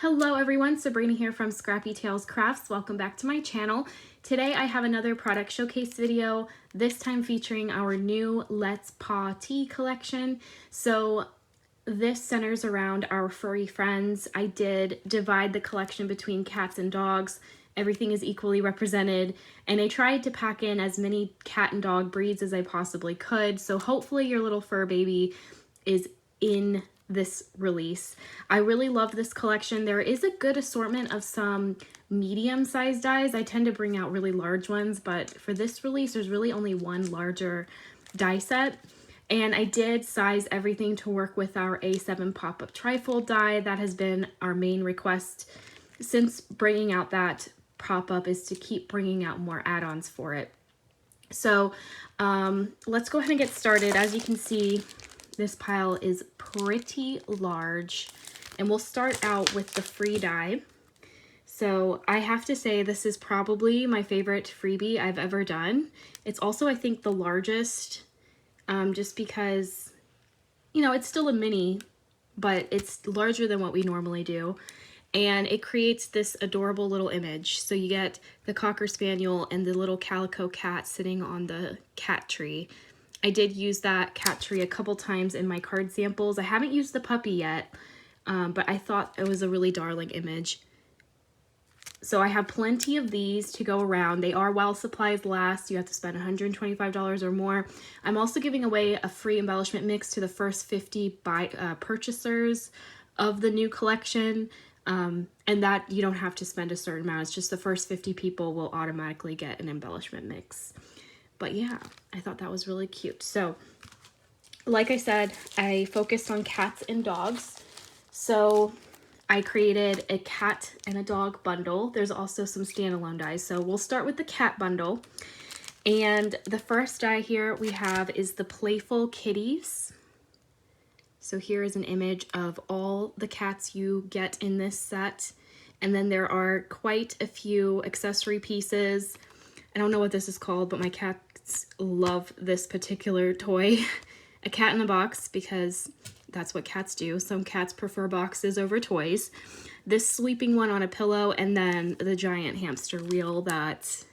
Hello everyone, Sabrina here from Scrappy Tales Crafts. Welcome back to my channel. Today I have another product showcase video, this time featuring our new Let's Pawty collection. So this centers around our furry friends. I did divide the collection between cats and dogs. Everything is equally represented, and I tried to pack in as many cat and dog breeds as I possibly could. So hopefully your little fur baby is in this release. I really love this collection. There is a good assortment of some medium-sized dies. I tend to bring out really large ones, but for this release, there's really only one larger die set. And I did size everything to work with our A7 pop-up trifold die. That has been our main request since bringing out that pop-up, is to keep bringing out more add-ons for it. So let's go ahead and get started. As you can see, this pile is pretty large, and we'll start out with the free die. So I have to say this is probably my favorite freebie I've ever done. It's also, I think, the largest, just because, you know, it's still a mini, but it's larger than what we normally do. And it creates this adorable little image. So you get the Cocker Spaniel and the little calico cat sitting on the cat tree. I did use that cat tree a couple times in my card samples. I haven't used the puppy yet, but I thought it was a really darling image. So I have plenty of these to go around. They are while supplies last. You have to spend $125 or more. I'm also giving away a free embellishment mix to the first 50 purchasers of the new collection. And that you don't have to spend a certain amount. It's just the first 50 people will automatically get an embellishment mix. But yeah, I thought that was really cute. So, like I said, I focused on cats and dogs. So I created a cat and a dog bundle. There's also some standalone dies. So we'll start with the cat bundle. And the first die here we have is the Playful Kitties. So here is an image of all the cats you get in this set. And then there are quite a few accessory pieces. I don't know what this is called, but my cats love this particular toy. A cat in a box, because that's what cats do. Some cats prefer boxes over toys. This sleeping one on a pillow, and then the giant hamster wheel that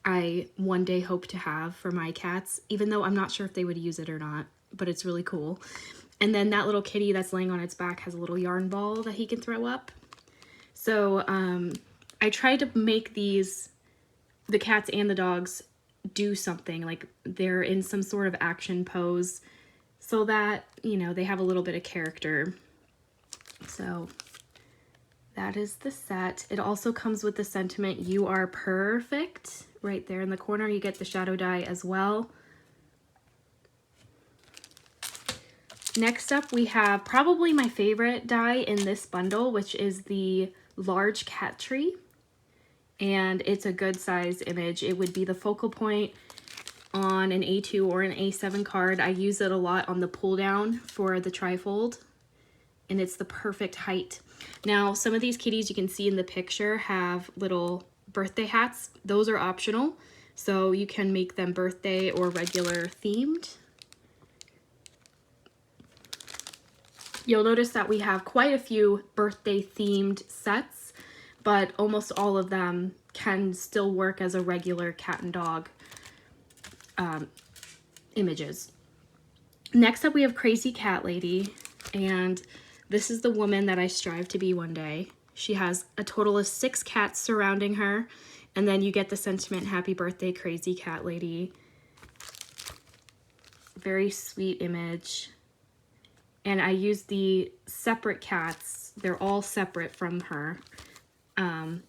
I one day hope to have for my cats, even though I'm not sure if they would use it or not, but it's really cool. And then that little kitty that's laying on its back has a little yarn ball that he can throw up. So I tried to make these, the cats and the dogs, do something, like they're in some sort of action pose, so that, you know, they have a little bit of character. So that is the set. It also comes with the sentiment, "You are perfect," right there in the corner. You get the shadow die as well. Next up, we have probably my favorite die in this bundle, which is the large cat tree. And it's a good size image. It would be the focal point on an A2 or an A7 card. I use it a lot on the pull down for the trifold, and it's the perfect height. Now, some of these kitties you can see in the picture have little birthday hats. Those are optional, so you can make them birthday or regular themed. You'll notice that we have quite a few birthday themed sets, but almost all of them can still work as a regular cat and dog images. Next up, we have Crazy Cat Lady, and this is the woman that I strive to be one day. She has a total of 6 cats surrounding her, and then you get the sentiment, "Happy birthday, Crazy Cat Lady." Very sweet image. And I used the separate cats. They're all separate from her.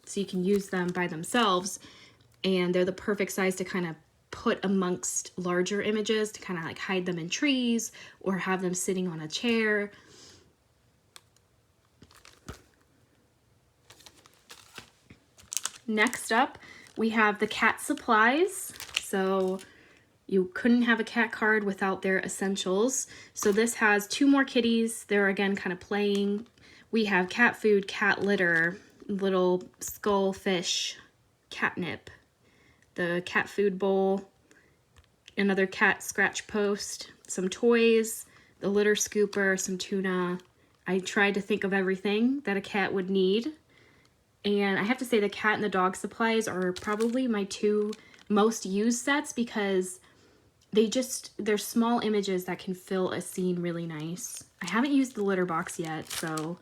So you can use them by themselves, and they're the perfect size to kind of put amongst larger images, to kind of like hide them in trees or have them sitting on a chair. Next up, we have the cat supplies. So you couldn't have a cat card without their essentials. So this has 2 more kitties. They're again kind of playing. We have cat food, cat litter, little skull fish, catnip, the cat food bowl, another cat scratch post, some toys, the litter scooper, some tuna, I tried to think of everything that a cat would need. And I have to say the cat and the dog supplies are probably my two most used sets because they're small images that can fill a scene really nice. I haven't used the litter box yet, so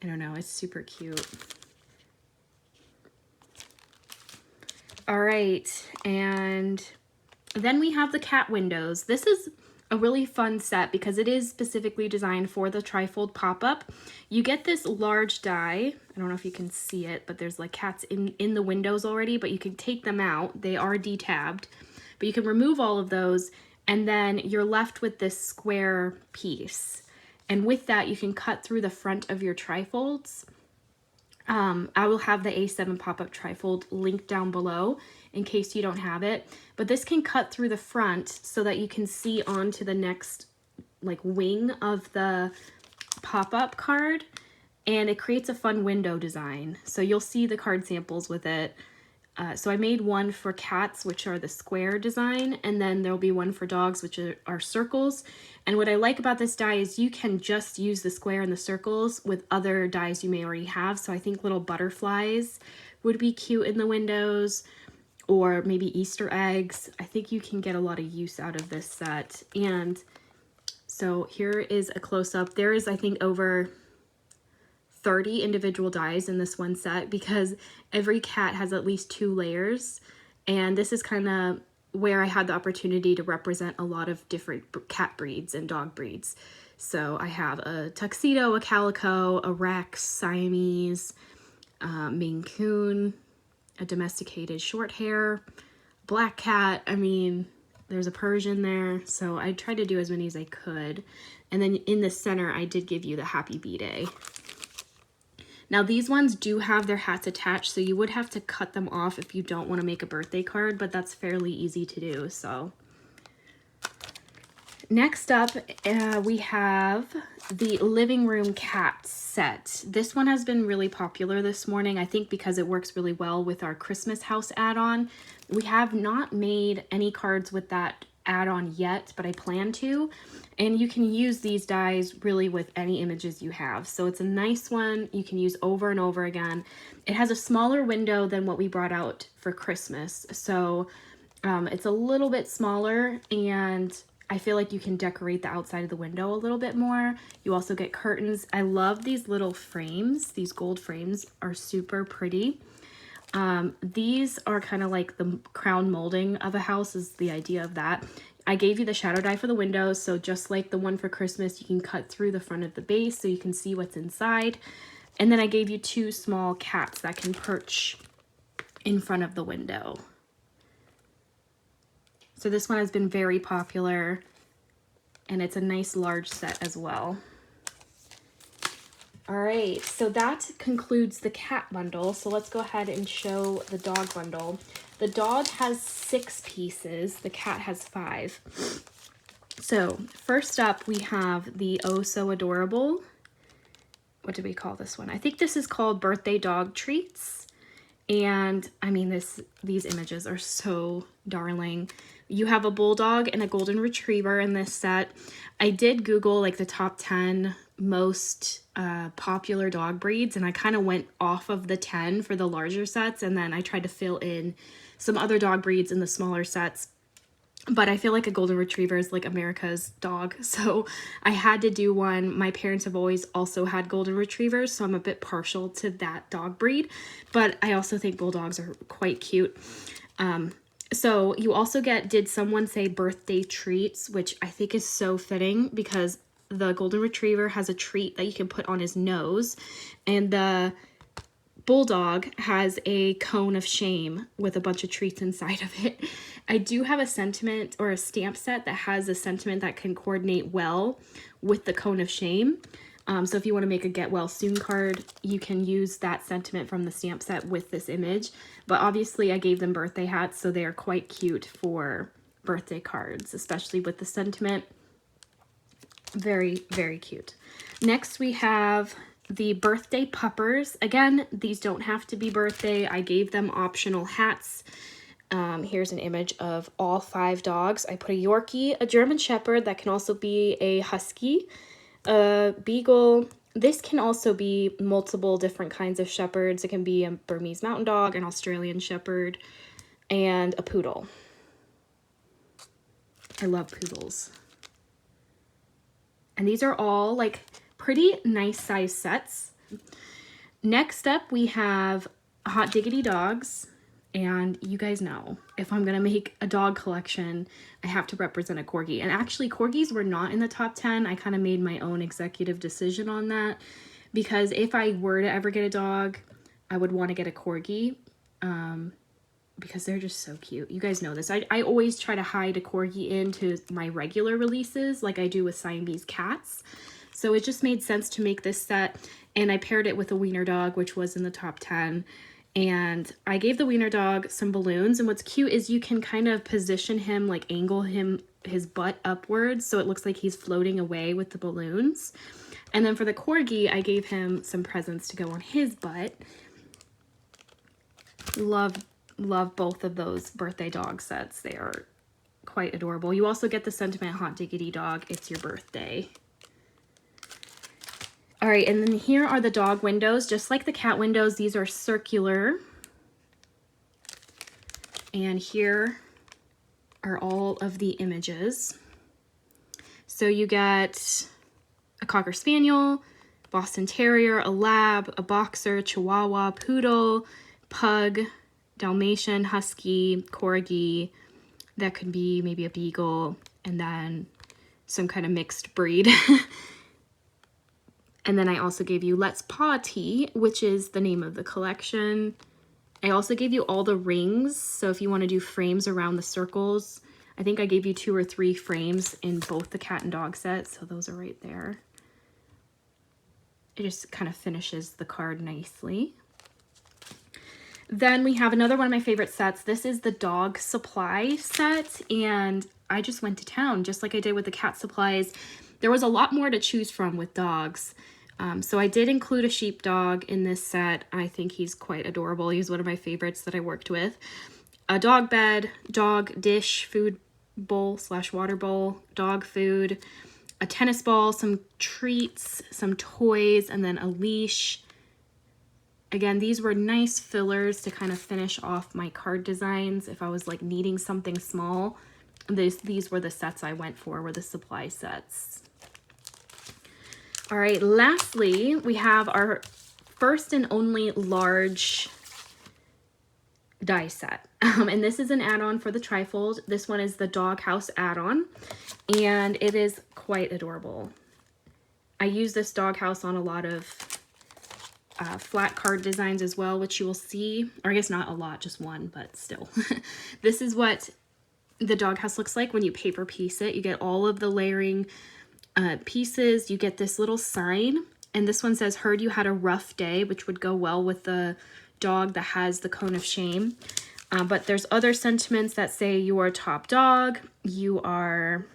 I don't know, it's super cute. All right, and then we have the cat windows. This is a really fun set because it is specifically designed for the trifold pop-up. You get this large die. I don't know if you can see it, but there's like cats in the windows already, but you can take them out. They are detabbed, but you can remove all of those, and then you're left with this square piece. And with that, you can cut through the front of your trifolds. I will have the A7 pop-up trifold linked down below in case you don't have it. But this can cut through the front so that you can see onto the next like wing of the pop-up card. And it creates a fun window design. So you'll see the card samples with it. So I made one for cats, which are the square design, and then there'll be one for dogs, which are circles. And what I like about this die is you can just use the square and the circles with other dies you may already have. So I think little butterflies would be cute in the windows, or maybe Easter eggs. I think you can get a lot of use out of this set. And so here is a close-up. There is, I think, over 30 individual dies in this one set because every cat has at least 2 layers, and this is kind of where I had the opportunity to represent a lot of different cat breeds and dog breeds. So I have a tuxedo, a calico, a Rex, Siamese, Maine Coon, a domesticated short hair, black cat. I mean, there's a Persian there, so I tried to do as many as I could. And then in the center, I did give you the Happy B-Day. Now these ones do have their hats attached, so you would have to cut them off if you don't want to make a birthday card, but that's fairly easy to do. So next up, we have the living room cat set. This one has been really popular this morning, I think because it works really well with our Christmas house add-on. We have not made any cards with that add-on yet, but I plan to. And you can use these dies really with any images you have. So it's a nice one you can use over and over again. It has a smaller window than what we brought out for Christmas. So it's a little bit smaller, and I feel like you can decorate the outside of the window a little bit more. You also get curtains. I love these little frames. These gold frames are super pretty. These are kind of like the crown molding of a house is the idea of that. I gave you the shadow die for the windows, so just like the one for Christmas, you can cut through the front of the base so you can see what's inside. And then I gave you 2 small cats that can perch in front of the window. So this one has been very popular, and it's a nice large set as well. All right, so that concludes the cat bundle. So let's go ahead and show the dog bundle. The dog has 6 pieces, the cat has 5. So first up, we have the Oh So Adorable. What do we call this one? I think this is called Birthday Dog Treats. And I mean, these images are so darling. You have a bulldog and a golden retriever in this set. I did Google like the top 10 most popular dog breeds, and I kind of went off of the 10 for the larger sets, and then I tried to fill in some other dog breeds in the smaller sets. But I feel like a golden retriever is like America's dog, so I had to do one. My parents have always also had golden retrievers, so I'm a bit partial to that dog breed, but I also think bulldogs are quite cute. So you also get Did Someone Say Birthday Treats, which I think is so fitting because the golden retriever has a treat that you can put on his nose, and the bulldog has a cone of shame with a bunch of treats inside of it. I do have a sentiment or a stamp set that has a sentiment that can coordinate well with the cone of shame. So if you want to make a get well soon card, you can use that sentiment from the stamp set with this image. But obviously I gave them birthday hats, so they are quite cute for birthday cards, especially with the sentiment. Very, very cute. Next we have the birthday puppers. Again, these don't have to be birthday. I gave them optional hats. Here's an image of all 5 dogs. I put a Yorkie, a German Shepherd that can also be a Husky, a beagle. This can also be multiple different kinds of shepherds. It can be a Burmese mountain dog, an Australian shepherd, and a poodle. I love poodles. And these are all like pretty nice size sets. Next up, we have Hot Diggity dogs. And you guys know, if I'm gonna make a dog collection, I have to represent a corgi. And actually, corgis were not in the top 10. I kind of made my own executive decision on that, because if I were to ever get a dog, I would want to get a corgi, because they're just so cute. You guys know this. I always try to hide a corgi into my regular releases, like I do with Siamese cats. So it just made sense to make this set, and I paired it with a wiener dog, which was in the top 10. And I gave the wiener dog some balloons, and what's cute is you can kind of position him, like angle his butt upwards, so it looks like he's floating away with the balloons. And then for the corgi, I gave him some presents to go on his butt. Love both of those birthday dog sets. They are quite adorable. You also get the sentiment Hot Diggity dog, it's your birthday. All right, and then here are the dog windows. Just like the cat windows, these are circular. And here are all of the images. So you get a Cocker Spaniel, Boston Terrier, a Lab, a Boxer, Chihuahua, Poodle, Pug, Dalmatian, Husky, Corgi. That could be maybe a Beagle, and then some kind of mixed breed. And then I also gave you Let's Pawty, which is the name of the collection. I also gave you all the rings, so if you want to do frames around the circles, I think I gave you 2 or 3 frames in both the cat and dog sets, so those are right there. It just kind of finishes the card nicely. Then we have another one of my favorite sets. This is the dog supply set, and I just went to town, just like I did with the cat supplies. There was a lot more to choose from with dogs. So I did include a sheepdog in this set. I think he's quite adorable. He's one of my favorites that I worked with. A dog bed, dog dish, food bowl / water bowl, dog food, a tennis ball, some treats, some toys, and then a leash. Again, these were nice fillers to kind of finish off my card designs if I was like needing something small. These were the sets I went for, were the supply sets. All right, lastly, we have our first and only large die set. And this is an add-on for the trifold. This one is the Doghouse add-on, and it is quite adorable. I use this doghouse on a lot of flat card designs as well, which you will see, or I guess not a lot, just one, but still. This is what the doghouse looks like when you paper piece it. You get all of the layering pieces. You get this little sign, and this one says, "Heard you had a rough day," which would go well with the dog that has the cone of shame. But there's other sentiments that say you are top dog, you are,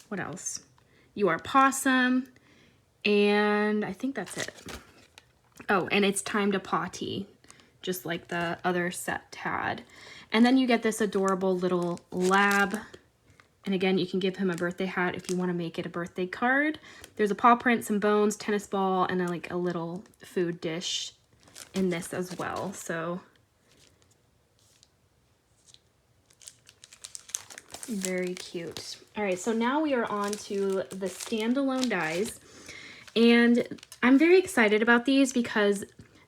what else? You are possum, and I think that's it. Oh, and it's time to potty, just like the other set had. And then you get this adorable little lab. And again, you can give him a birthday hat if you want to make it a birthday card. There's a paw print, some bones, tennis ball, and like a little food dish in this as well. So very cute. All right, so now we are on to the standalone dies. And I'm very excited about these because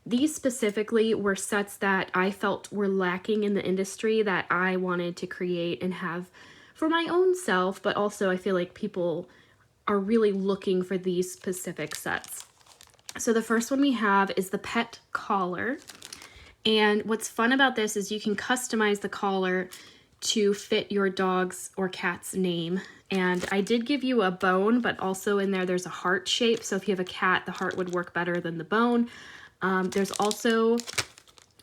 these specifically were sets that I felt were lacking in the industry that I wanted to create and have for my own self, but also I feel like people are really looking for these specific sets. So the first one we have is the pet collar. And what's fun about this is you can customize the collar to fit your dog's or cat's name. And I did give you a bone, but also in there's a heart shape. So if you have a cat, the heart would work better than the bone. There's also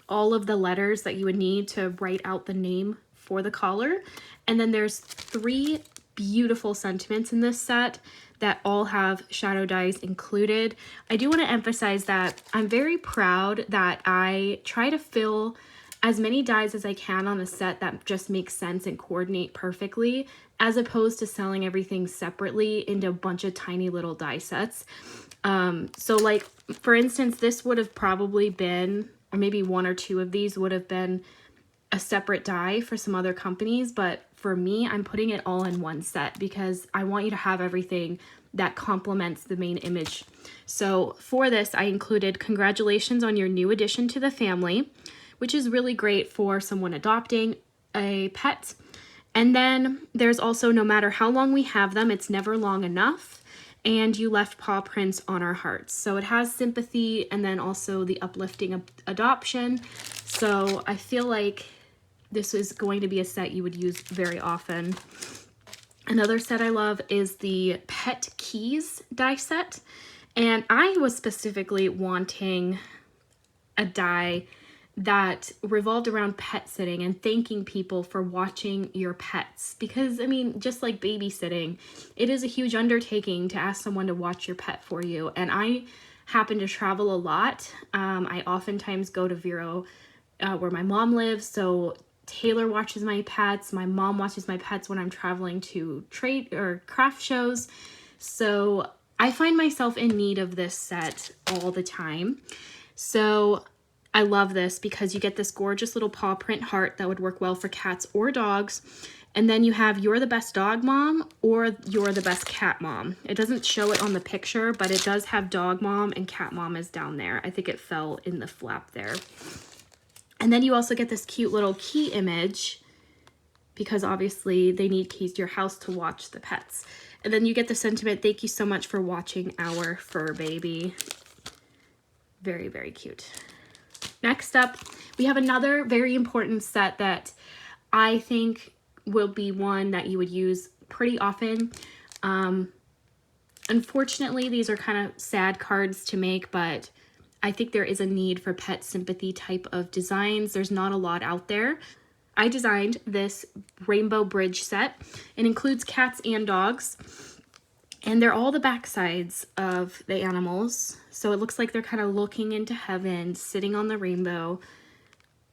all of the letters that you would need to write out the name for the collar. And then there's 3 beautiful sentiments in this set that all have shadow dies included. I do want to emphasize that I'm very proud that I try to fill as many dies as I can on a set that just makes sense and coordinate perfectly, as opposed to selling everything separately into a bunch of tiny little die sets. So like, for instance, this would have probably been, or maybe one or two of these would have been a separate die for some other companies, but for me, I'm putting it all in one set because I want you to have everything that complements the main image. So for this, I included congratulations on your new addition to the family, which is really great for someone adopting a pet. And then there's also, no matter how long we have them, it's never long enough. And you left paw prints on our hearts. So it has sympathy and then also the uplifting of adoption. So I feel like this is going to be a set you would use very often. Another set I love is the Pet Keys die set. And I was specifically wanting a die that revolved around pet sitting and thanking people for watching your pets. Because, I mean, just like babysitting, it is a huge undertaking to ask someone to watch your pet for you. And I happen to travel a lot. I oftentimes go to Vero, where my mom lives, so Taylor watches my pets. My mom watches my pets when I'm traveling to trade or craft shows. So I find myself in need of this set all the time. So I love this because you get this gorgeous little paw print heart that would work well for cats or dogs. And then you have you're the best dog mom or you're the best cat mom. It doesn't show it on the picture, but it does have dog mom and cat mom is down there. I think it fell in the flap there. And then you also get this cute little key image because obviously they need keys to your house to watch the pets. And then you get the sentiment, thank you so much for watching our fur baby. Very, very cute. Next up, we have another very important set that I think will be one that you would use pretty often. Unfortunately, these are kind of sad cards to make, but I think there is a need for pet sympathy type of designs. There's not a lot out there. I designed this rainbow bridge set. It includes cats and dogs. And they're all the back sides of the animals. So it looks like they're kind of looking into heaven, sitting on the rainbow.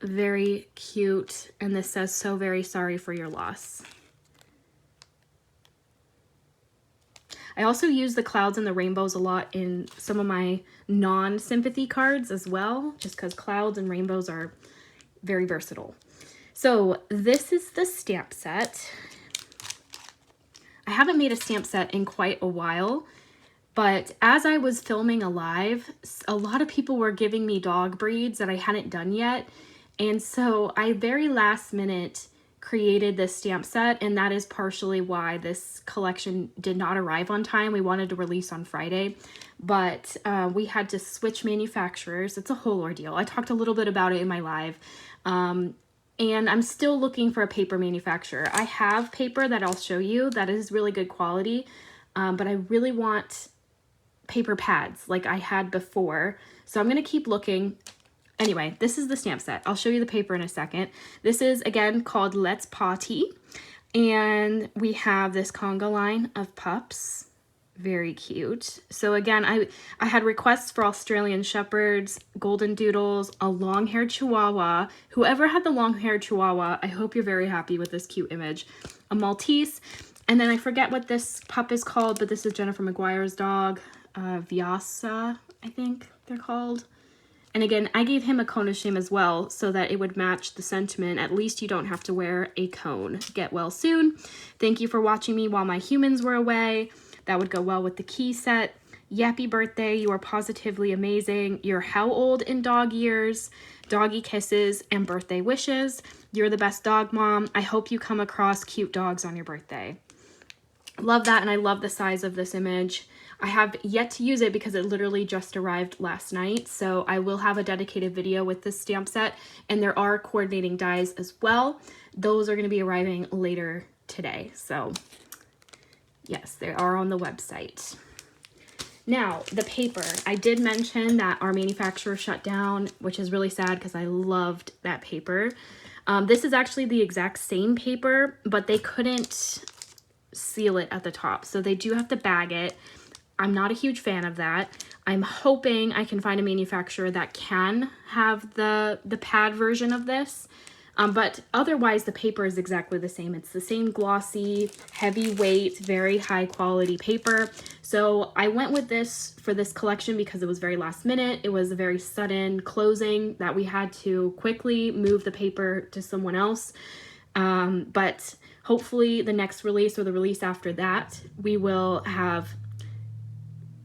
Very cute. And this says, so very sorry for your loss. I also use the clouds and the rainbows a lot in some of my non-sympathy cards as well, just because clouds and rainbows are very versatile. So this is the stamp set. I haven't made a stamp set in quite a while, but as I was filming a live, a lot of people were giving me dog breeds that I hadn't done yet. And so I very last minute created this stamp set, and that is partially why this collection did not arrive on time. We wanted to release on Friday, but we had to switch manufacturers. It's a whole ordeal. I talked a little bit about it in my live, and I'm still looking for a paper manufacturer. I have paper that I'll show you that is really good quality, but I really want paper pads like I had before, so I'm gonna keep looking. Anyway, this is the stamp set. I'll show you the paper in a second. This is, again, called Let's Pawty. And we have this conga line of pups. Very cute. So again, I had requests for Australian Shepherds, Golden Doodles, a long-haired Chihuahua. Whoever had the long-haired Chihuahua, I hope you're very happy with this cute image. A Maltese. And then I forget what this pup is called, but this is Jennifer Maguire's dog. Vyasa, I think they're called. And again, I gave him a cone of shame as well so that it would match the sentiment. At least you don't have to wear a cone. Get well soon. Thank you for watching me while my humans were away. That would go well with the key set. Yappy birthday. You are positively amazing. You're how old in dog years? Doggy kisses and birthday wishes. You're the best dog mom. I hope you come across cute dogs on your birthday. Love that, and I love the size of this image. I have yet to use it because it literally just arrived last night, so I will have a dedicated video with this stamp set, and there are coordinating dies as well. Those are going to be arriving later today, so yes, they are on the website. Now, the paper. I did mention that our manufacturer shut down, which is really sad because I loved that paper. This is actually the exact same paper, but they couldn't seal it at the top, so they do have to bag it. I'm not a huge fan of that. I'm hoping I can find a manufacturer that can have the pad version of this. But otherwise, the paper is exactly the same. It's the same glossy, heavyweight, very high quality paper. So I went with this for this collection because it was very last minute. It was a very sudden closing that we had to quickly move the paper to someone else. But hopefully the next release or the release after that, we will have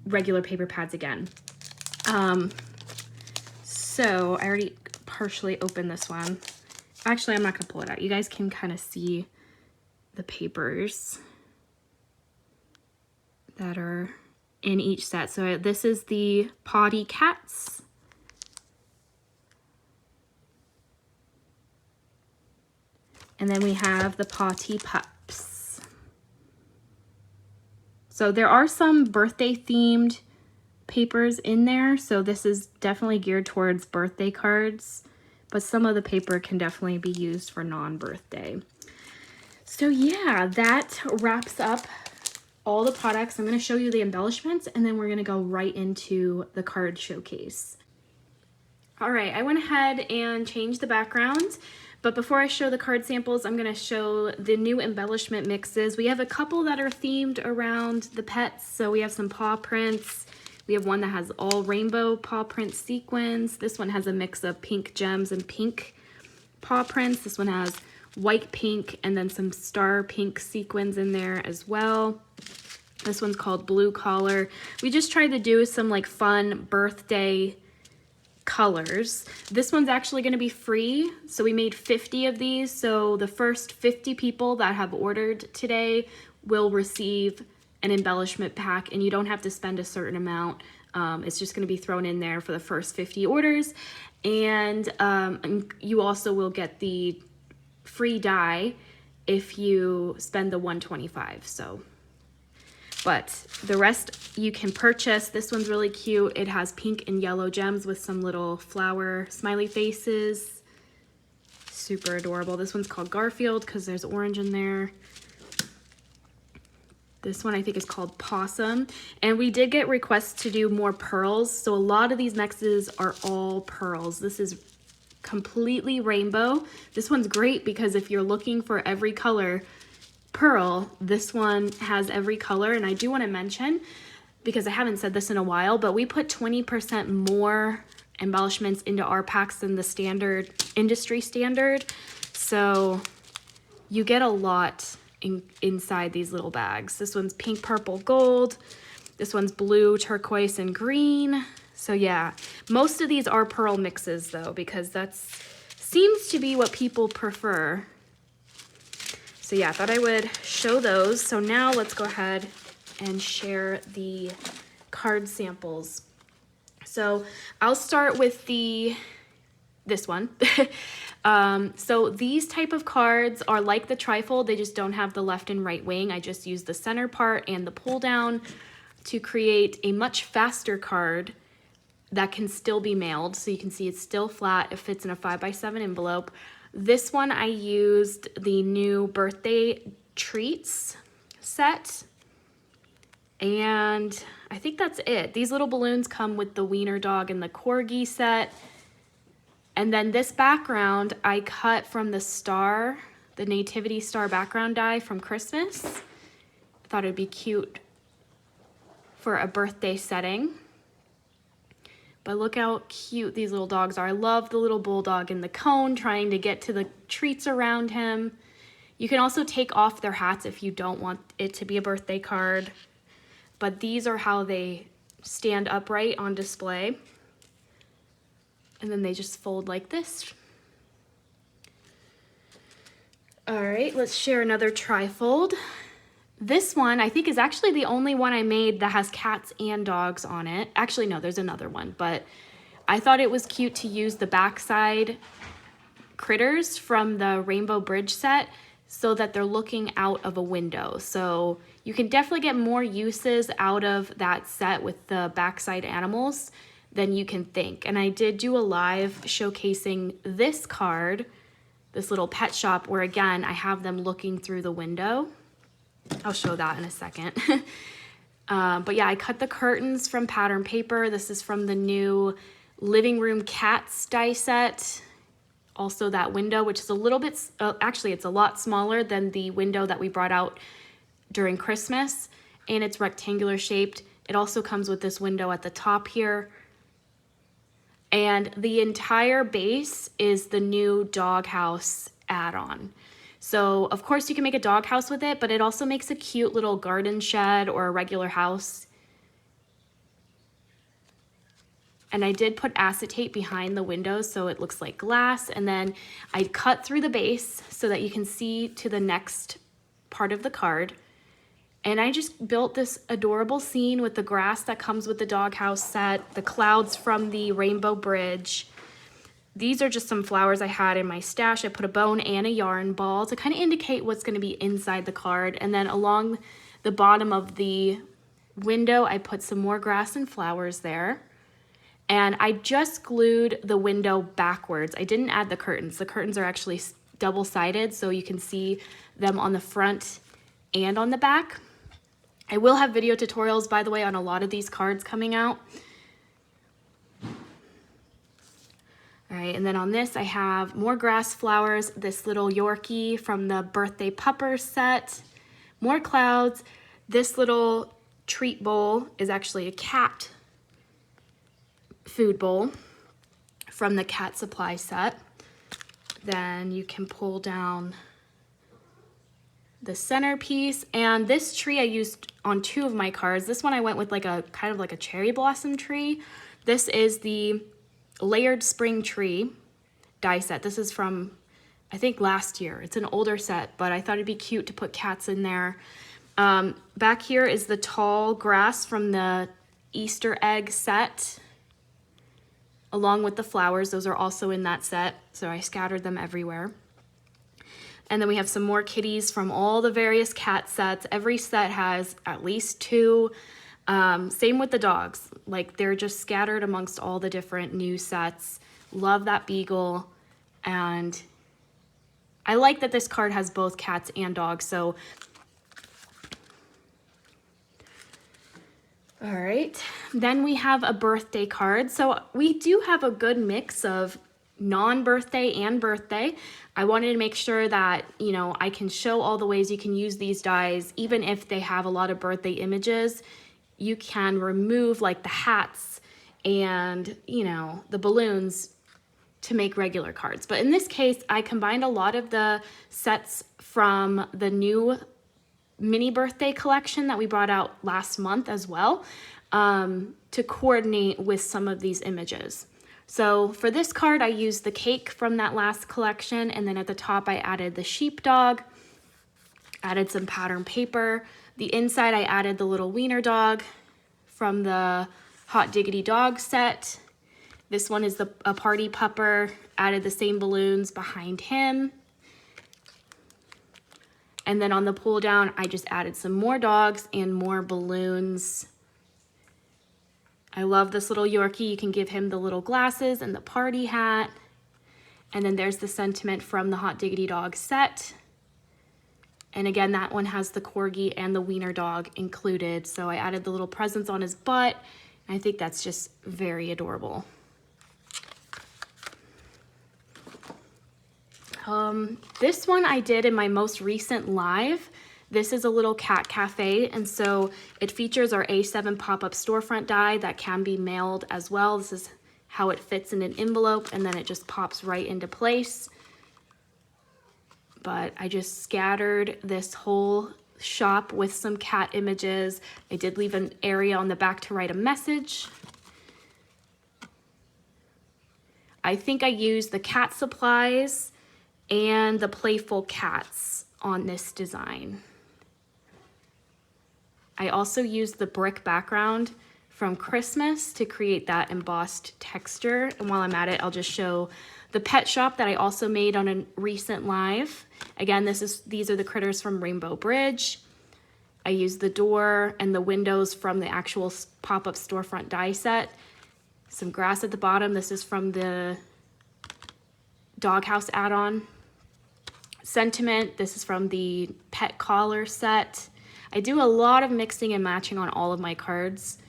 regular paper pads again. So I already partially opened this one. Actually, I'm not gonna pull it out. You guys can kind of see the papers that are in each set. So this is the Pawty cats. And then we have the Pawty pups. So there are some birthday themed papers in there. So this is definitely geared towards birthday cards, but some of the paper can definitely be used for non-birthday. So yeah, that wraps up all the products. I'm going to show you the embellishments and then we're going to go right into the card showcase. All right, I went ahead and changed the background, but before I show the card samples, I'm going to show the new embellishment mixes. We have a couple that are themed around the pets. So we have some paw prints. We have one that has all rainbow paw print sequins. This one has a mix of pink gems and pink paw prints. This one has white pink and then some star pink sequins in there as well. This one's called Blue Collar. We just tried to do some like fun birthday colors. This one's actually going to be free. So we made 50 of these. So the first 50 people that have ordered today will receive an embellishment pack, and you don't have to spend a certain amount. It's just going to be thrown in there for the first 50 orders. And you also will get the free die if you spend the $125. So, but the rest you can purchase. This one's really cute. It has pink and yellow gems with some little flower smiley faces. Super adorable. This one's called Garfield because there's orange in there. This one I think is called Possum. And we did get requests to do more pearls. So a lot of these mixes are all pearls. This is completely rainbow. This one's great because if you're looking for every color pearl, this one has every color. And I do want to mention, because I haven't said this in a while, but we put 20% more embellishments into our packs than the standard industry standard. So you get a lot inside these little bags. This one's pink, purple, gold. This one's blue, turquoise, and green. So yeah, most of these are pearl mixes though, because that seems to be what people prefer. So yeah, I thought I would show those. So now let's go ahead and share the card samples. So I'll start with this one. So these type of cards are like the trifold, they just don't have the left and right wing. I just used the center part and the pull down to create a much faster card that can still be mailed. So you can see it's still flat, it fits in a 5x7 envelope. This one I used the new birthday treats set, and I think that's it. These little balloons come with the wiener dog and the corgi set. And then this background I cut from the star, the nativity star background die from Christmas. I thought it'd be cute for a birthday setting. But look how cute these little dogs are. I love the little bulldog in the cone trying to get to the treats around him. You can also take off their hats if you don't want it to be a birthday card. But these are how they stand upright on display. And then they just fold like this. All right, let's share another trifold. This one I think is actually the only one I made that has cats and dogs on it. Actually, no, there's another one, but I thought it was cute to use the backside critters from the Rainbow Bridge set so that they're looking out of a window. So you can definitely get more uses out of that set with the backside animals than you can think. And I did do a live showcasing this card, this little pet shop, where again, I have them looking through the window. I'll show that in a second. But yeah, I cut the curtains from pattern paper. This is from the new living room cats die set. Also that window, which is a little bit, actually it's a lot smaller than the window that we brought out during Christmas, and it's rectangular shaped. It also comes with this window at the top here. And the entire base is the new doghouse add-on. So of course you can make a doghouse with it, but it also makes a cute little garden shed or a regular house. And I did put acetate behind the windows so it looks like glass. And then I cut through the base so that you can see to the next part of the card. And I just built this adorable scene with the grass that comes with the doghouse set, the clouds from the rainbow bridge. These are just some flowers I had in my stash. I put a bone and a yarn ball to kind of indicate what's going to be inside the card. And then along the bottom of the window, I put some more grass and flowers there. And I just glued the window backwards. I didn't add the curtains. The curtains are actually double-sided, so you can see them on the front and on the back. I will have video tutorials, by the way, on a lot of these cards coming out. All right, and then on this, I have more grass flowers, this little Yorkie from the birthday pupper set, more clouds. This little treat bowl is actually a cat food bowl from the cat supply set. Then you can pull down the centerpiece, and this tree I used on 2 of my cards. This one I went with like a kind of like a cherry blossom tree. This is the layered spring tree die set. This is from, I think, last year. It's an older set, but I thought it'd be cute to put cats in there. Back here is the tall grass from the Easter egg set, along with the flowers. Those are also in that set, so I scattered them everywhere. And then we have some more kitties from all the various cat sets. Every set has at least 2. Same with the dogs. Like, they're just scattered amongst all the different new sets. Love that beagle. And I like that this card has both cats and dogs. So, all right. Then we have a birthday card. So we do have a good mix of non-birthday and birthday. I wanted to make sure that, you know, I can show all the ways you can use these dies. Even if they have a lot of birthday images, you can remove like the hats and, you know, the balloons to make regular cards. But in this case, I combined a lot of the sets from the new mini birthday collection that we brought out last month as well, to coordinate with some of these images. So for this card, I used the cake from that last collection, and then at the top I added the sheepdog, added some pattern paper. The inside I added the little wiener dog from the Hot Diggity Dog set. This one is a party pupper, added the same balloons behind him. And then on the pull down, I just added some more dogs and more balloons. I love this little Yorkie. You can give him the little glasses and the party hat. And then there's the sentiment from the Hot Diggity Dog set. And again, that one has the corgi and the wiener dog included. So I added the little presents on his butt. I think that's just very adorable. This one I did in my most recent live. This is a little cat cafe, and so it features our A7 pop-up storefront die that can be mailed as well. This is how it fits in an envelope, and then it just pops right into place. But I just scattered this whole shop with some cat images. I did leave an area on the back to write a message. I think I used the cat supplies and the playful cats on this design. I also used the brick background from Christmas to create that embossed texture. And while I'm at it, I'll just show the pet shop that I also made on a recent live. Again, these are the critters from Rainbow Bridge. I used the door and the windows from the actual pop-up storefront die set. Some grass at the bottom. This is from the doghouse add-on. Sentiment, this is from the pet collar set. I do a lot of mixing and matching on all of my cards.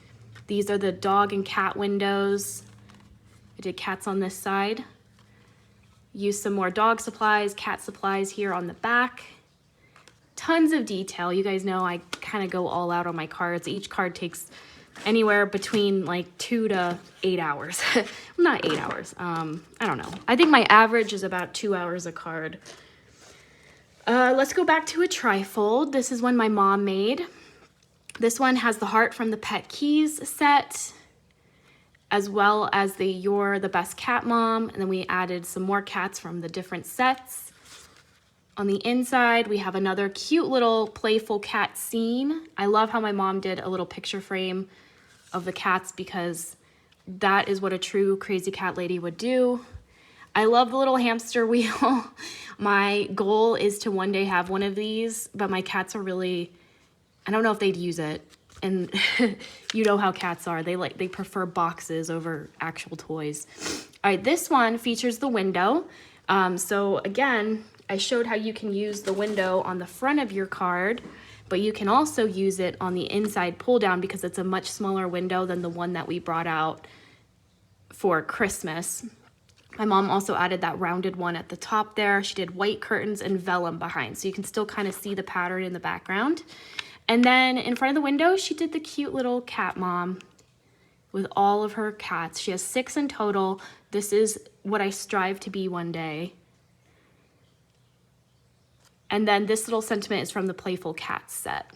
These are the dog and cat windows. I did cats on this side. Use some more dog supplies, cat supplies here on the back. Tons of detail. You guys know I kind of go all out on my cards. Each card takes anywhere between like 2 to 8 hours. Not 8 hours. I don't know. I think my average is about 2 hours a card. Let's go back to a trifold. This is one my mom made. This one has the heart from the Pet Keys set, as well as the You're the Best Cat Mom. And then we added some more cats from the different sets. On the inside, we have another cute little playful cat scene. I love how my mom did a little picture frame of the cats because that is what a true crazy cat lady would do. I love the little hamster wheel. My goal is to one day have one of these, but my cats are really, I don't know if they'd use it. And you know how cats are. They prefer boxes over actual toys. All right, this one features the window. So again, I showed how you can use the window on the front of your card, but you can also use it on the inside pull down because it's a much smaller window than the one that we brought out for Christmas. My mom also added that rounded one at the top there. She did white curtains and vellum behind, so you can still kind of see the pattern in the background. And then in front of the window, she did the cute little cat mom with all of her cats. She has 6 in total. This is what I strive to be one day. And then this little sentiment is from the Playful Cats set.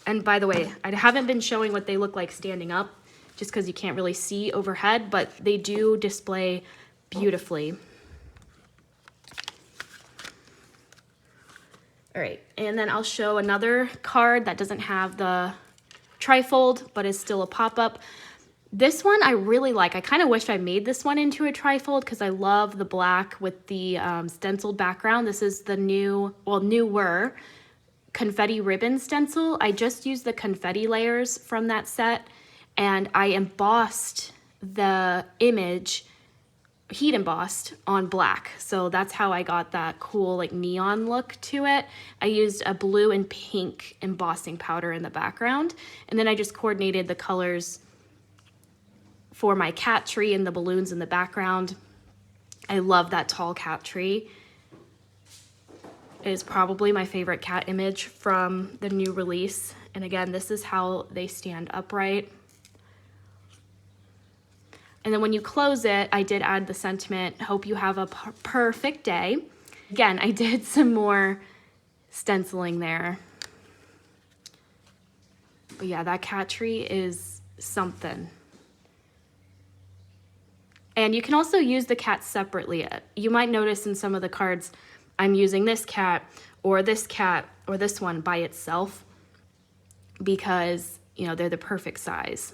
And by the way, I haven't been showing what they look like standing up just because you can't really see overhead, but they do display beautifully. All right, and then I'll show another card that doesn't have the trifold, but is still a pop-up. This one I really like. I kind of wish I made this one into a trifold because I love the black with the stenciled background. This is the newer confetti ribbon stencil. I just used the confetti layers from that set and I embossed the image, heat embossed on black. So that's how I got that cool like neon look to it. I used a blue and pink embossing powder in the background, and then I just coordinated the colors for my cat tree and the balloons in the background. I love that tall cat tree. It is probably my favorite cat image from the new release. And again, this is how they stand upright. And then when you close it, I did add the sentiment, hope you have a perfect day. Again, I did some more stenciling there. But yeah, that cat tree is something. And you can also use the cats separately. You might notice in some of the cards, I'm using this cat or this one by itself because, you know, they're the perfect size.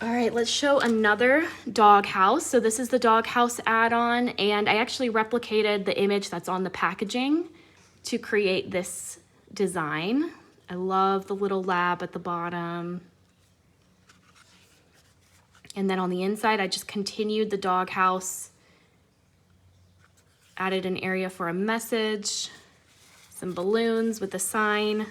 All right, let's show another dog house. So this is the dog house add-on, and I actually replicated the image that's on the packaging to create this design. I love the little lab at the bottom. And then on the inside, I just continued the dog house, added an area for a message, some balloons with a sign.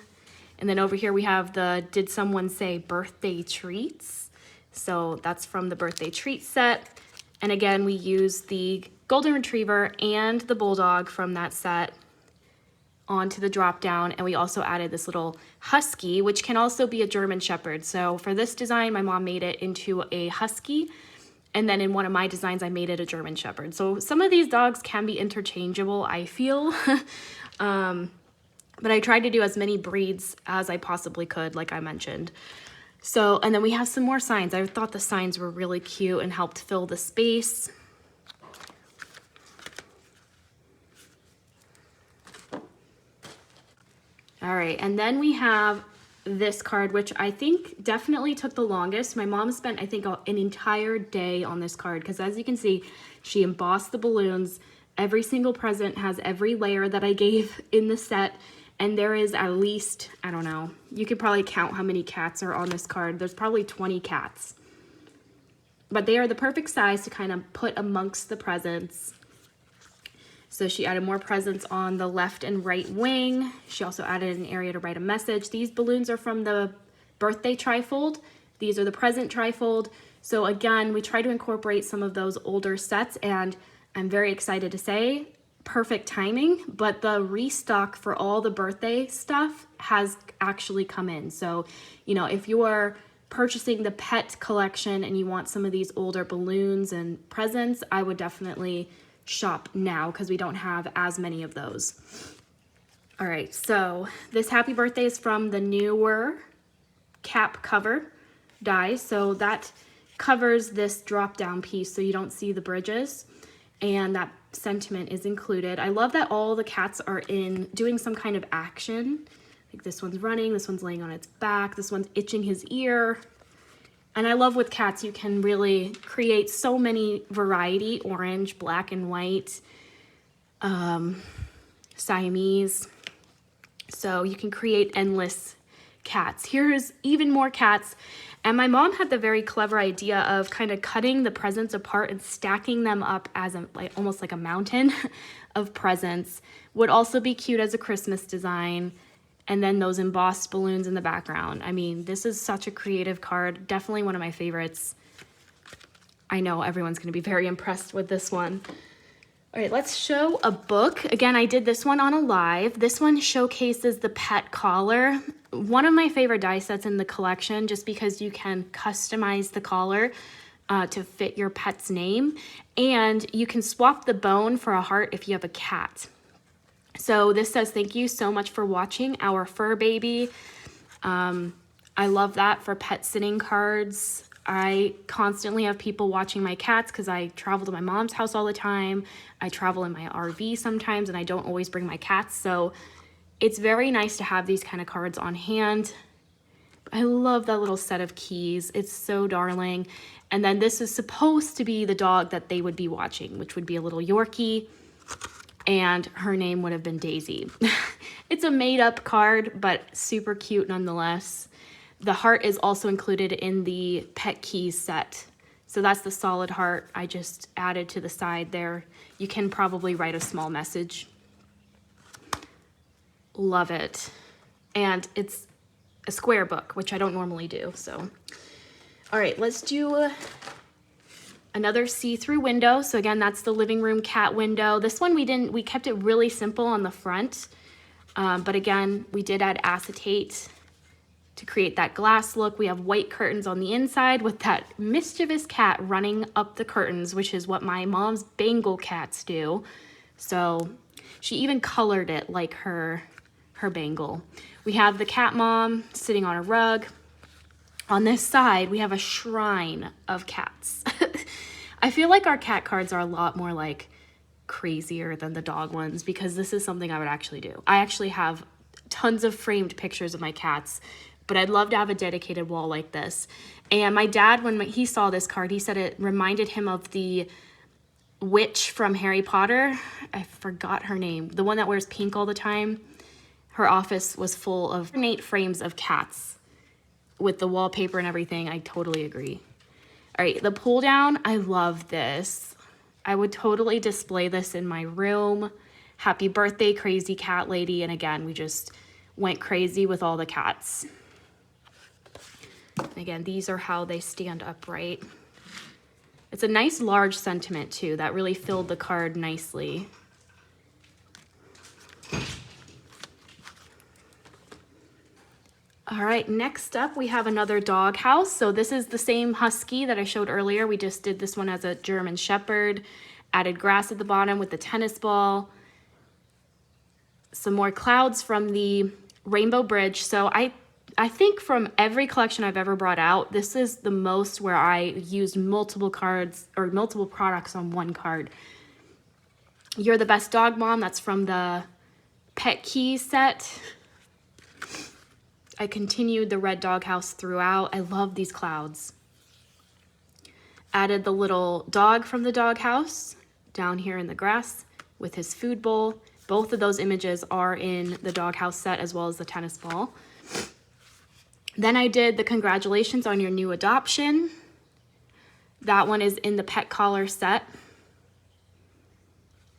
And then over here we have the Did Someone Say Birthday Treats? So that's from the birthday treat set. And again, we use the golden retriever and the bulldog from that set onto the drop down, and we also added this little husky, which can also be a German Shepherd. So for this design, my mom made it into a husky, and then in one of my designs, I made it a German Shepherd. So some of these dogs can be interchangeable, I feel, but I tried to do as many breeds as I possibly could, like I mentioned. So, and then we have some more signs. I thought the signs were really cute and helped fill the space. All right, and then we have this card, which I think definitely took the longest. My mom spent, I think, an entire day on this card because as you can see, she embossed the balloons. Every single present has every layer that I gave in the set, and there is at least, I don't know, you could probably count how many cats are on this card. There's probably 20 cats. But they are the perfect size to kind of put amongst the presents. So she added more presents on the left and right wing. She also added an area to write a message. These balloons are from the birthday trifold. These are the present trifold. So again, we try to incorporate some of those older sets, and I'm very excited to say, perfect timing, but the restock for all the birthday stuff has actually come in. So, you know, if you're purchasing the pet collection and you want some of these older balloons and presents, I would definitely shop now because we don't have as many of those. All right, so this happy birthday is from the newer cap cover die. So that covers this drop down piece so you don't see the bridges, and that sentiment is included. I love that all the cats are in doing some kind of action. Like this one's running, this one's laying on its back, this one's itching his ear. And I love with cats, you can really create so many variety, orange, black and white, Siamese. So you can create endless cats. Here's even more cats. And my mom had the very clever idea of kind of cutting the presents apart and stacking them up as a, almost like a mountain of presents. Would also be cute as a Christmas design. And then those embossed balloons in the background. I mean, this is such a creative card. Definitely one of my favorites. I know everyone's going to be very impressed with this one. All right, let's show a book. Again, I did this one on a live. This one showcases the pet collar. One of my favorite die sets in the collection, just because you can customize the collar to fit your pet's name. And you can swap the bone for a heart if you have a cat. So this says, thank you so much for watching our fur baby. I love that for pet sitting cards. I constantly have people watching my cats because I travel to my mom's house all the time. I travel in my RV sometimes, and I don't always bring my cats. So it's very nice to have these kind of cards on hand. I love that little set of keys. It's so darling. And then this is supposed to be the dog that they would be watching, which would be a little Yorkie. And her name would have been Daisy. It's a made-up card, but super cute nonetheless. The heart is also included in the pet keys set. So that's the solid heart I just added to the side there. You can probably write a small message. Love it. And it's a square book, which I don't normally do. So, all right, let's do another see-through window. So again, that's the living room cat window. This one we kept it really simple on the front. But again, we did add acetate to create that glass look. We have white curtains on the inside with that mischievous cat running up the curtains, which is what my mom's Bengal cats do. So she even colored it like her Bengal. We have the cat mom sitting on a rug. On this side, we have a shrine of cats. I feel like our cat cards are a lot more like crazier than the dog ones because this is something I would actually do. I actually have tons of framed pictures of my cats, but I'd love to have a dedicated wall like this. And my dad, when he saw this card, he said it reminded him of the witch from Harry Potter. I forgot her name. The one that wears pink all the time. Her office was full of ornate frames of cats with the wallpaper and everything. I totally agree. All right, the pull down, I love this. I would totally display this in my room. Happy birthday, crazy cat lady. And again, we just went crazy with all the cats. And again, these are how they stand upright. It's a nice large sentiment too. That really filled the card nicely. All right, next up we have another dog house. So this is the same husky that I showed earlier. We just did this one as a German Shepherd, added grass at the bottom with the tennis ball, some more clouds from the Rainbow Bridge. So I think from every collection I've ever brought out, this is the most where I used multiple cards or multiple products on one card. You're the Best Dog Mom, that's from the Pet Key set. I continued the red doghouse throughout. I love these clouds. Added the little dog from the doghouse down here in the grass with his food bowl. Both of those images are in the doghouse set as well as the tennis ball. Then I did the congratulations on your new adoption. That one is in the pet collar set.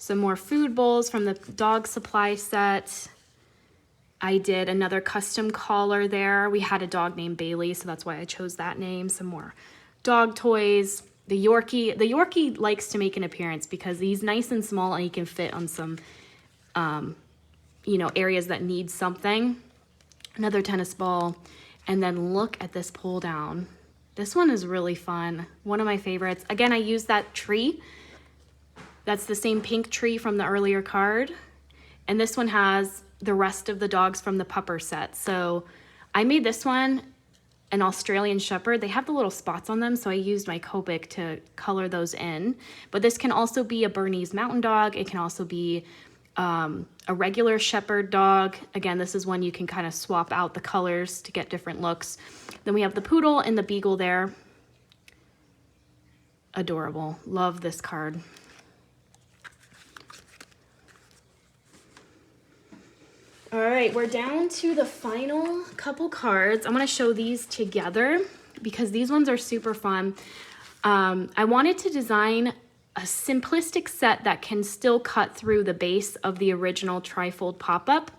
some more food bowls from the dog supply set. I did another custom collar there. We had a dog named Bailey, so that's why I chose that name. Some more dog toys. The Yorkie likes to make an appearance because he's nice and small and he can fit on some, you know, areas that need something. Another tennis ball. And then look at this pull down. This one is really fun. One of my favorites. Again, I used that tree. That's the same pink tree from the earlier card. And this one has the rest of the dogs from the pupper set. So I made this one an Australian Shepherd. They have the little spots on them, so I used my Copic to color those in. But this can also be a Bernese Mountain Dog. It can also be a regular Shepherd dog. Again, this is one you can kind of swap out the colors to get different looks. Then we have the Poodle and the Beagle there. Adorable. Love this card. All right, we're down to the final couple cards. I'm gonna show these together because these ones are super fun. I wanted to design a simplistic set that can still cut through the base of the original trifold pop-up.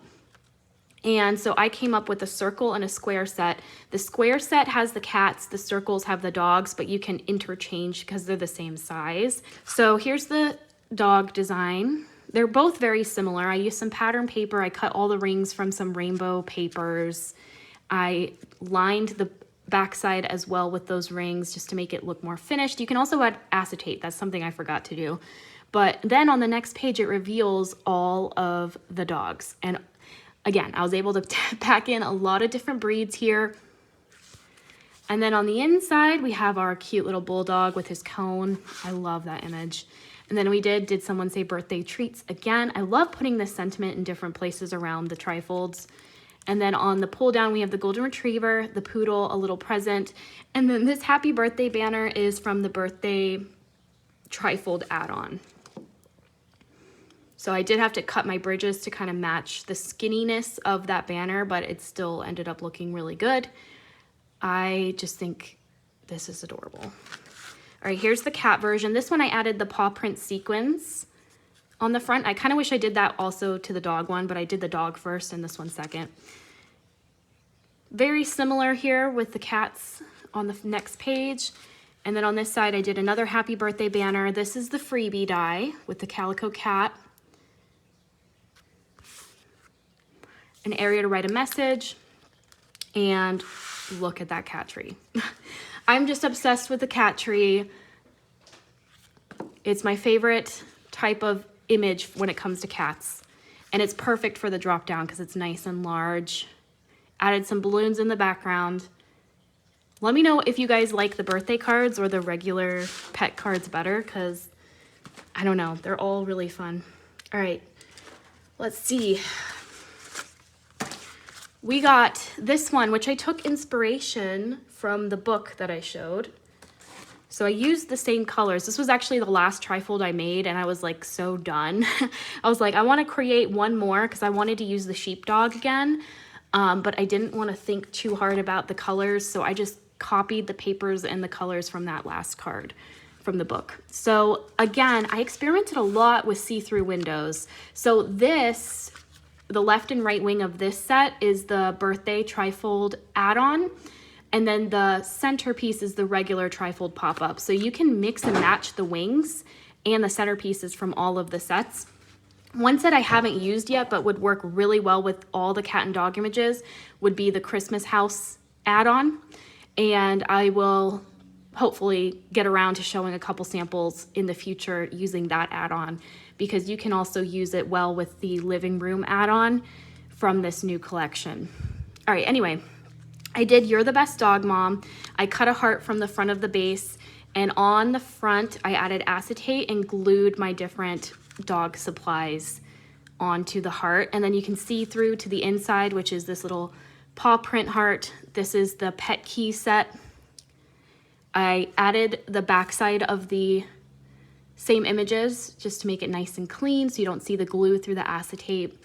And so I came up with a circle and a square set. The square set has the cats, the circles have the dogs, but you can interchange because they're the same size. So here's the dog design. They're both very similar. I used some pattern paper. I cut all the rings from some rainbow papers. I lined the backside as well with those rings just to make it look more finished. You can also add acetate. That's something I forgot to do. But then on the next page, it reveals all of the dogs. And again, I was able to pack in a lot of different breeds here. And then on the inside, we have our cute little bulldog with his cone. I love that image. And then we did someone say birthday treats again. I love putting this sentiment in different places around the trifolds. And then on the pull down, we have the golden retriever, the poodle, a little present. And then this happy birthday banner is from the birthday trifold add-on. So I did have to cut my bridges to kind of match the skinniness of that banner, but it still ended up looking really good. I just think this is adorable. All right, here's the cat version. This one I added the paw print sequins on the front. I kind of wish I did that also to the dog one, but I did the dog first and this one second. Very similar here with the cats on the next page. And then on this side, I did another happy birthday banner. This is the freebie die with the calico cat. An area to write a message. And look at that cat tree. I'm just obsessed with the cat tree. It's my favorite type of image when it comes to cats. And it's perfect for the drop down because it's nice and large. Added some balloons in the background. Let me know if you guys like the birthday cards or the regular pet cards better because I don't know, they're all really fun. All right, let's see. We got this one, which I took inspiration from the book that I showed. So I used the same colors. This was actually the last trifold I made and I was like so done. I was like, I want to create one more because I wanted to use the sheepdog again, but I didn't want to think too hard about the colors. So I just copied the papers and the colors from that last card from the book. So again, I experimented a lot with see-through windows. So this, the left and right wing of this set is the birthday trifold add-on. And then the centerpiece is the regular trifold pop-up. So you can mix and match the wings and the centerpieces from all of the sets. One set I haven't used yet, but would work really well with all the cat and dog images would be the Christmas house add-on. And I will hopefully get around to showing a couple samples in the future using that add-on because you can also use it well with the living room add-on from this new collection. All right, anyway. I did You're the Best Dog Mom. I cut a heart from the front of the base, and on the front I added acetate and glued my different dog supplies onto the heart. And then you can see through to the inside, which is this little paw print heart. This is the pet key set. I added the backside of the same images just to make it nice and clean so you don't see the glue through the acetate.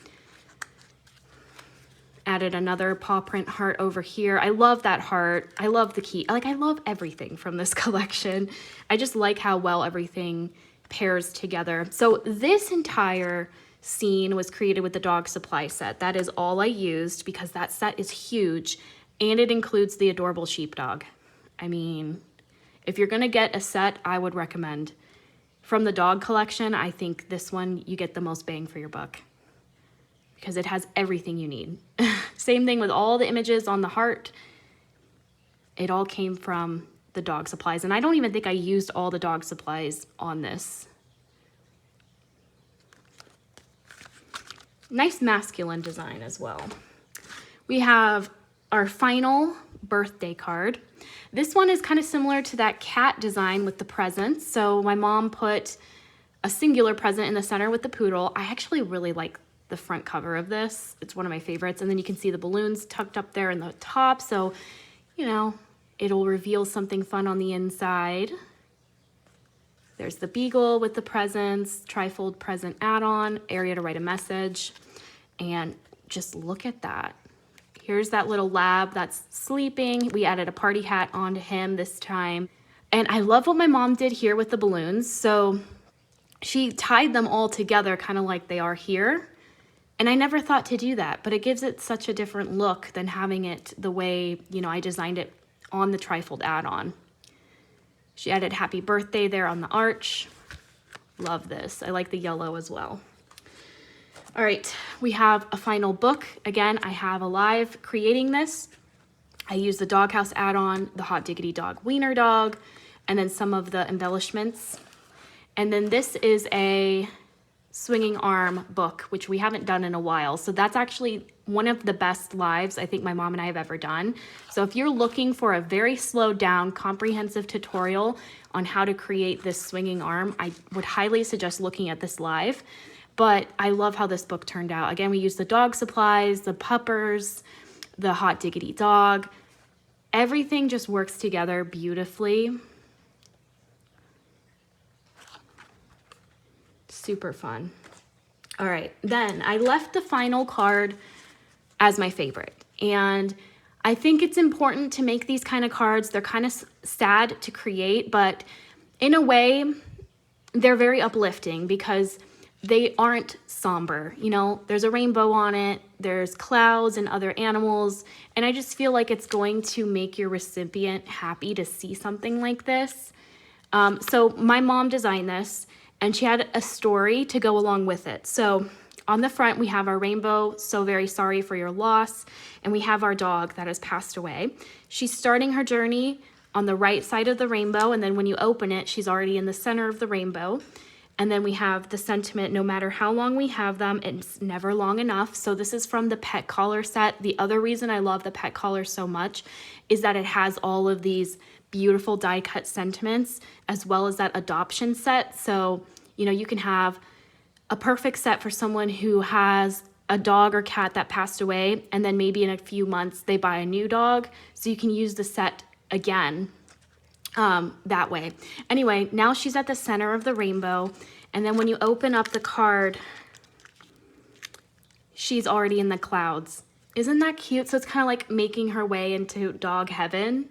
Added another paw print heart over here. I love that heart. I love the key. Like, I love everything from this collection. I just like how well everything pairs together. So this entire scene was created with the dog supply set. That is all I used because that set is huge and it includes the adorable sheepdog. I mean, if you're gonna get a set, I would recommend. From the dog collection, I think this one you get the most bang for your buck because it has everything you need. Same thing with all the images on the heart. It all came from the dog supplies, and I don't even think I used all the dog supplies on this. Nice masculine design as well. We have our final birthday card. This one is kind of similar to that cat design with the presents. So my mom put a singular present in the center with the poodle. I actually really like the front cover of this. It's one of my favorites. And then you can see the balloons tucked up there in the top. So, you know, it'll reveal something fun on the inside. There's the beagle with the presents, trifold present add-on, area to write a message. And just look at that. Here's that little lab that's sleeping. We added a party hat onto him this time. And I love what my mom did here with the balloons. So she tied them all together kind of like they are here. And I never thought to do that, but it gives it such a different look than having it the way, you know, I designed it on the trifold add-on. She added happy birthday there on the arch. Love this. I like the yellow as well. All right, we have a final book. Again, I have Alive creating this. I used the doghouse add-on, the Hot Diggity Dog Wiener Dog, and then some of the embellishments. And then this is a swinging arm book, which we haven't done in a while. So that's actually one of the best lives I think my mom and I have ever done. So if you're looking for a very slowed down, comprehensive tutorial on how to create this swinging arm, I would highly suggest looking at this live. But I love how this book turned out. Again, we used the dog supplies, the puppers, the Hot Diggity Dog. Everything just works together beautifully. Super fun. All right, then I left the final card as my favorite. And I think it's important to make these kind of cards. They're kind of sad to create, but in a way, they're very uplifting because they aren't somber. You know, there's a rainbow on it, there's clouds and other animals, and I just feel like it's going to make your recipient happy to see something like this. So my mom designed this, and she had a story to go along with it. So on the front, we have our rainbow, so very sorry for your loss, and we have our dog that has passed away. She's starting her journey on the right side of the rainbow, and then when you open it, she's already in the center of the rainbow. And then we have the sentiment, no matter how long we have them, it's never long enough. So this is from the pet collar set. The other reason I love the pet collar so much is that it has all of these beautiful die cut sentiments as well as that adoption set. So, you know, you can have a perfect set for someone who has a dog or cat that passed away, and then maybe in a few months they buy a new dog. So you can use the set again. That way. Anyway, now she's at the center of the rainbow, and then when you open up the card, she's already in the clouds. Isn't that cute? So it's kind of like making her way into dog heaven,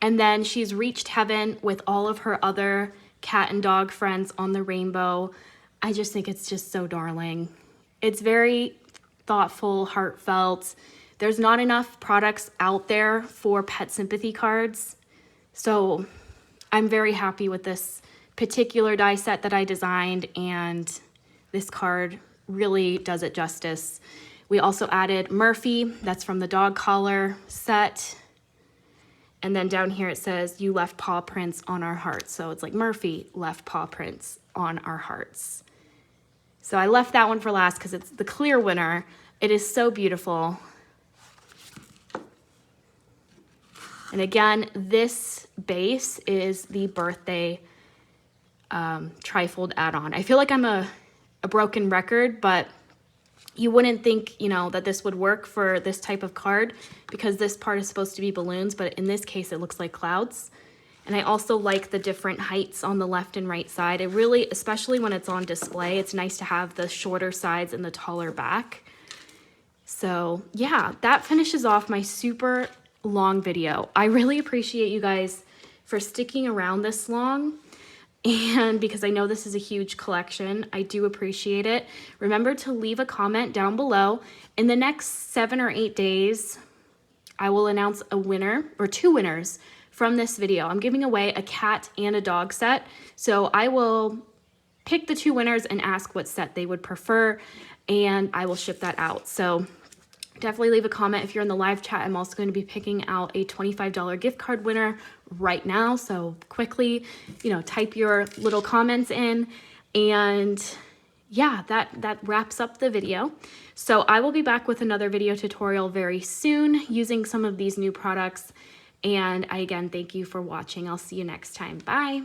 and then she's reached heaven with all of her other cat and dog friends on the rainbow. I just think it's just so darling. It's very thoughtful, heartfelt. There's not enough products out there for pet sympathy cards. So I'm very happy with this particular die set that I designed, and this card really does it justice. We also added Murphy, that's from the dog collar set. And then down here it says, you left paw prints on our hearts. So it's like Murphy left paw prints on our hearts. So I left that one for last because it's the clear winner. It is so beautiful. And again, this base is the birthday trifold add-on. I feel like I'm a broken record, but you wouldn't think, you know, that this would work for this type of card because this part is supposed to be balloons, but in this case, it looks like clouds. And I also like the different heights on the left and right side. It really, especially when it's on display, it's nice to have the shorter sides and the taller back. So yeah, that finishes off my super long video. I really appreciate you guys for sticking around this long. And because I know this is a huge collection, I do appreciate it. Remember to leave a comment down below. In the next 7 or 8 days, I will announce a winner or 2 winners from this video. I'm giving away a cat and a dog set. So I will pick the 2 winners and ask what set they would prefer, and I will ship that out. So definitely leave a comment if you're in the live chat. I'm also going to be picking out a $25 gift card winner right now. So quickly, type your little comments in. And yeah, that wraps up the video. So I will be back with another video tutorial very soon using some of these new products. And again, thank you for watching. I'll see you next time. Bye.